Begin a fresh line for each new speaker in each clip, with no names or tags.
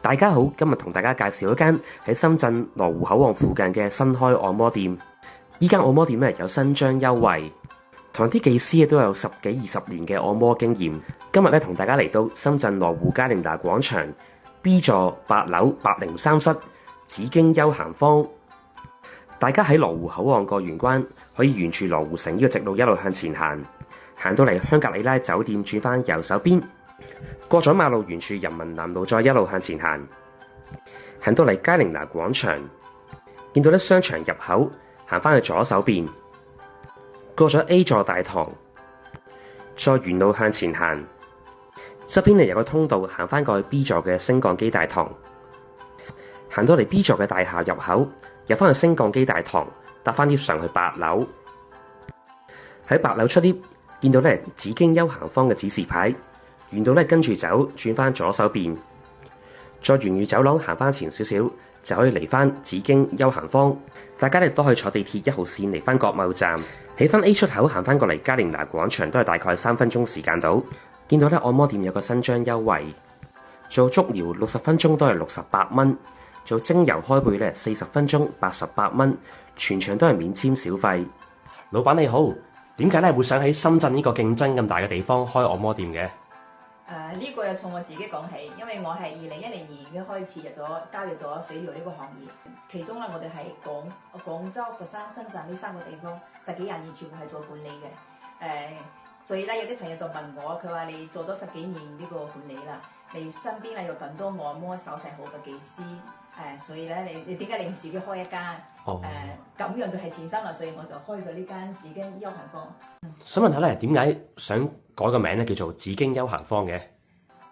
大家好，今日同大家介紹一間喺深圳羅湖口岸附近嘅新開按摩店。呢間按摩店咧有新張優惠，同啲技師都有10幾20年嘅按摩經驗。今日咧同大家嚟到深圳羅湖嘉寧達廣場 B 座8樓803室紫荊休閒坊。大家喺羅湖口岸過完關，可以沿住羅湖城呢個直路一路向前行，行到嚟香格里拉酒店轉翻右手邊。過咗馬路，沿住人民南路再一路向前行，行到嚟嘉寧達廣場，見到啲商場入口，行翻去左手邊，過咗 A 座大堂，再沿路向前行，側邊有個通道行翻過去 B 座嘅升降機大堂，行到嚟 B 座嘅大廈入口，入翻去升降機大堂，搭翻 lift 上去8樓，喺8樓出 lift 見到紫荊休閒坊嘅指示牌。沿道跟住走，轉翻左手邊，再沿住走廊行翻前少少，就可以嚟翻紫荊休閒坊。大家都可以坐地鐵1號線嚟翻國貿站，起翻 A 出口行翻過嚟嘉寧達廣場，都係大概3分鐘時間到。見到按摩店有個新張優惠，做足療60分鐘都係68蚊，做精油開背40分鐘88蚊，全場都係免簽小費。老闆你好，點解會想喺深圳呢個競爭咁大嘅地方開按摩店嘅？
呢個又從我自己講起，因為我係2010年已經開始加入咗水療呢個行業，其中我哋喺廣州、佛山、深圳呢3個地方10幾廿年全部係做管理嘅。所以有啲朋友就問我，佢話你做咗10幾年呢個管理啦，你身邊有咁多按摩手勢好嘅技師，所以你點解你唔自己開一間？咁樣就係前身啦，所以我就開咗呢間紫荊休閒坊。
想問下點解想改個名叫做紫荊休閒坊嘅？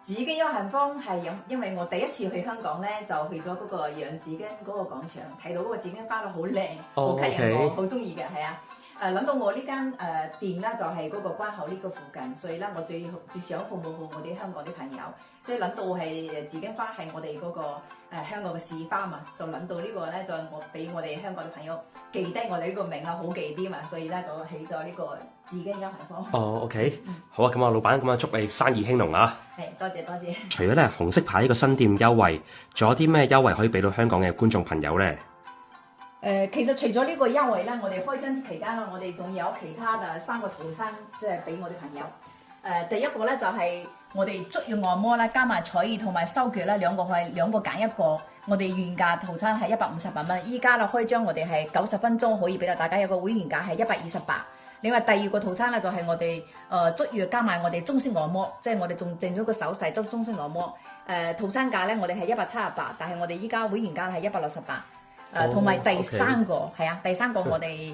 紫荊休閒坊係因為我第一次去香港就去咗嗰個洋紫荊嗰個廣場，睇到嗰個紫荊花好靚，好吸引我，好中意嘅，係啊。諗到我呢間店就係嗰個關口呢個附近，所以我最想服務好我哋香港啲朋友，所以諗到係紫荊花係我哋嗰個香港嘅市花嘛，就諗到呢個就我俾我哋香港嘅朋友記低我哋呢個名好記啲嘛，所以就起咗呢個紫荊休閒坊。
OK，好啊，咁啊，老闆，咁啊，祝你生意興隆啊！
係，多謝多謝。
除咗紅色牌呢個新店優惠，仲有啲咩優惠可以俾到香港嘅觀眾朋友咧？
其實除咗呢個優惠啦，我哋開張期間我哋仲有其他嘅3個套餐，即係俾我哋朋友。第一個就係我哋足浴按摩啦，加埋彩儀同埋修腳啦，兩個揀一個。我哋原價套餐係158蚊，依家開張我哋係90分鐘可以俾到大家，有個會員價係128。另外第二個套餐就係我哋足浴加埋我哋中式按摩，即係我哋仲整咗個手勢中式按摩。套餐價我哋係178，但係我哋依家會員價係168。同埋第三個係啊，第三個我哋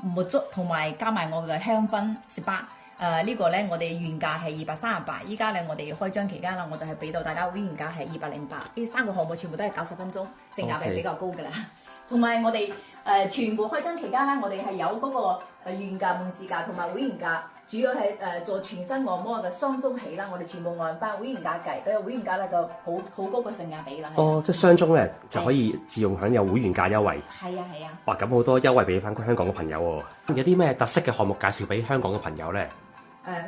沐足同埋加埋我嘅香薰 SPA，呢個我哋原價係238，依家我哋開張期間啦，我哋係俾到大家會員價係208。呢3個項目全部都係90分鐘，性價比比較高噶啦。同埋我哋全部開張期間我哋係有嗰個原價門市價同埋會員價，主要係做全身按摩嘅雙中起啦，我哋全部按翻會員價計，嗰個會員價就好高嘅性價比啦。
即係雙中就可以自用享有會員價優惠。
係啊係啊。
哇，咁好多優惠俾翻香港嘅朋友喎。有啲咩特色嘅項目介紹俾香港嘅朋友咧？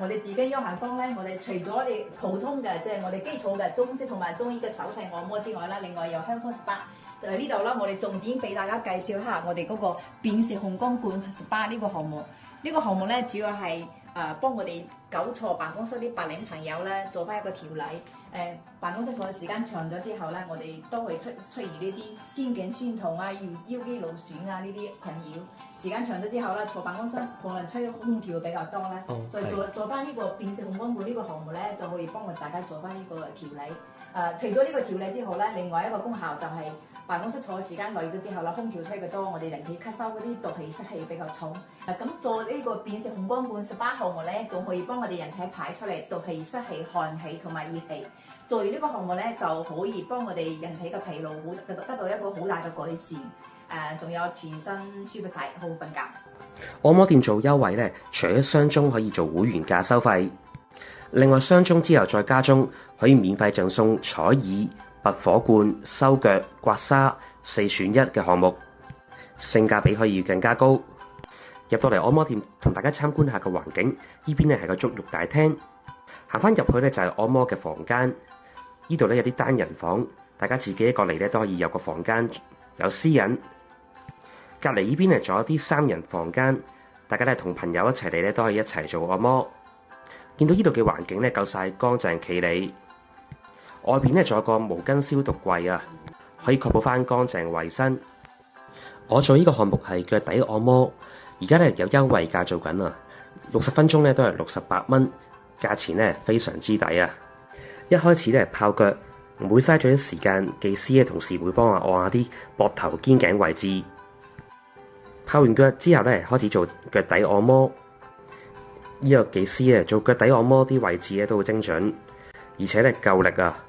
我哋紫荊休閒坊我哋除咗你普通嘅，即係我哋基礎嘅中式同埋中醫嘅手勢按摩之外啦，另外有香薰 SPA。就喺呢度啦，我哋重點俾大家介紹一下我哋嗰個變色紅光罐 SPA 呢個項目。呢個項目主要係幫我哋久坐辦公室啲白領朋友做翻一個調理。辦公室坐嘅時間長咗之後我哋都會出現呢啲肩頸酸痛啊、腰肌勞損啊呢啲困擾。時間長咗之後坐辦公室可能吹空調比較多啦，所以做翻呢個變色紅光罐呢個項目就可以幫我哋大家做翻呢個調理。除咗呢個調理之後另外一個功效就係辦公室坐嘅時間耐咗之後空調吹嘅多，我哋人體吸收嗰啲毒氣濕氣比較重。咁做呢個變色紅光罐SPA項目仲可以幫我哋人體排出嚟毒氣、濕氣、寒氣同埋熱氣。做完呢個項目就可以幫我哋人體嘅疲勞得到一個好大嘅改善。仲有全身舒服晒，好瞓覺。
按摩店做優惠除咗雙中可以做會員價收費，另外雙中之後再加中可以免費贈送彩耳、拔火罐、修腳、刮痧4選1嘅項目，性價比可以更加高。入到嚟按摩店，同大家參觀下個環境。呢邊係個足浴大廳，行翻入去就係按摩嘅房間。呢度咧有啲單人房，大家自己一個嚟咧都可以有個房間有私隱。隔離呢邊咧仲有啲3人房間，大家咧同朋友一齊嚟咧都可以一齊做按摩。見到呢度嘅環境咧夠晒乾淨企理，外邊咧仲有個毛巾消毒櫃啊，可以確保翻乾淨衞生。我做呢個項目係腳底按摩，而家咧有優惠價做緊啊，60分鐘咧都係68蚊，價錢咧非常之抵啊！一開始咧泡腳唔會嘥咗啲時間，技師咧同時會幫我按下啲膊頭肩頸位置。泡完腳之後咧開始做腳底按摩，呢個技師咧做腳底按摩啲位置咧都好精準，而且咧夠力啊！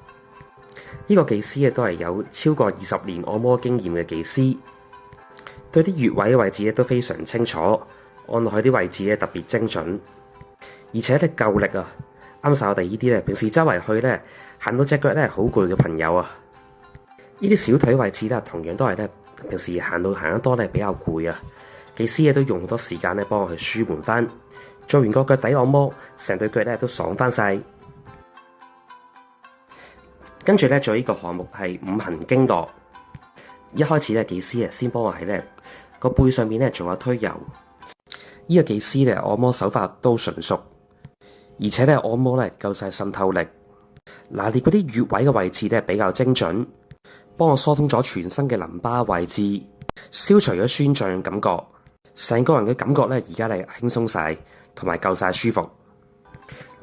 呢個技師咧都係有超過20年按摩經驗嘅技師，對啲穴位嘅位置咧都非常清楚，按落去啲位置咧特別精準，而且咧夠力啊！啱晒我哋呢啲咧平時周圍去咧行到隻腳咧好攰嘅朋友啊！呢啲小腿位置咧同樣都係咧平時行得多咧比較攰啊！技師咧都用好多時間咧幫我去舒緩翻，做完個腳底按摩，成對腳咧都爽翻晒。跟住咧做呢個項目係5行經絡。一開始咧技師啊先幫我喺咧個背上面咧做下推油。呢個技師咧按摩手法都純熟，而且咧按摩咧夠晒滲透力，拿捏嗰啲穴位嘅位置咧比較精準，幫我疏通咗全身嘅淋巴位置，消除咗酸脹感覺，成個人嘅感覺咧而家咧輕鬆晒，同埋夠晒舒服。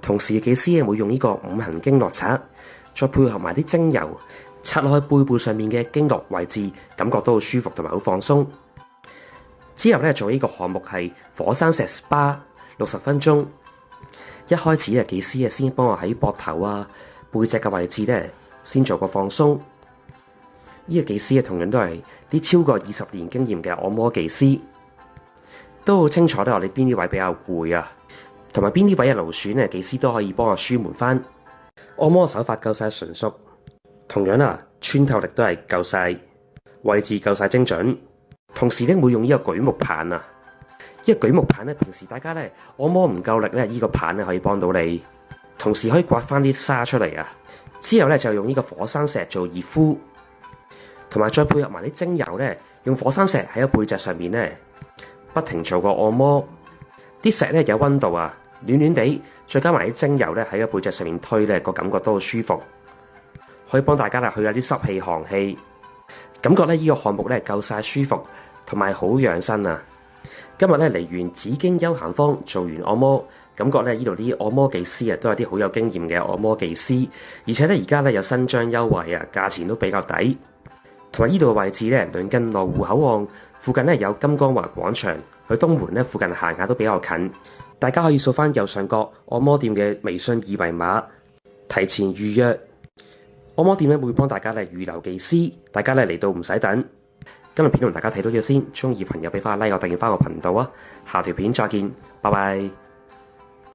同時技師會用呢個5行經絡刷，再配合埋啲精油，刷落去背部上面嘅經絡位置，感覺都好舒服同埋好放鬆。之後咧做呢個項目係火山石 SPA 60分鐘。一開始技師先幫我喺膊頭啊、背脊嘅位置咧先做個放鬆。呢個技師同樣都係啲超過20年經驗嘅按摩技師，都好清楚咧我哋邊啲位比較攰啊，同埋邊啲位嘅勞損咧，技師都可以幫我舒緩翻。按摩手法夠晒純熟，同樣穿透力都係夠晒，位置夠晒精準。同時咧會用呢個舉目棒啊，呢個舉目棒咧平時大家咧按摩唔夠力咧，呢個棒咧可以幫到你，同時可以刮翻啲沙出嚟啊。之後咧就用呢個火山石做熱敷，同埋再配合埋啲精油咧，用火山石喺個背脊上面咧不停做個按摩，啲石咧有溫度啊，暖暖地，再加埋啲精油咧喺個背脊上面推咧，個感覺都好舒服，可以幫大家去下啲濕氣寒氣，感覺咧呢個項目咧夠晒舒服，同埋好養生啊！今日咧嚟完紫荊休閒坊做完按摩，感覺咧呢度啲按摩技師都係啲好有經驗嘅按摩技師，而且咧而家咧有新張優惠啊，價錢都比較抵。同埋呢度嘅位置咧鄰近羅湖口岸，附近咧有金剛華廣場，去東門咧附近行下都比較近。大家可以掃翻右上角按摩店嘅微信二維碼，提前預約。按摩店咧會幫大家預留技師，大家嚟到唔使等。今日片同大家睇到咗先，中意朋友俾翻個 like，我訂閱翻個頻道啊！下條片再見，拜拜。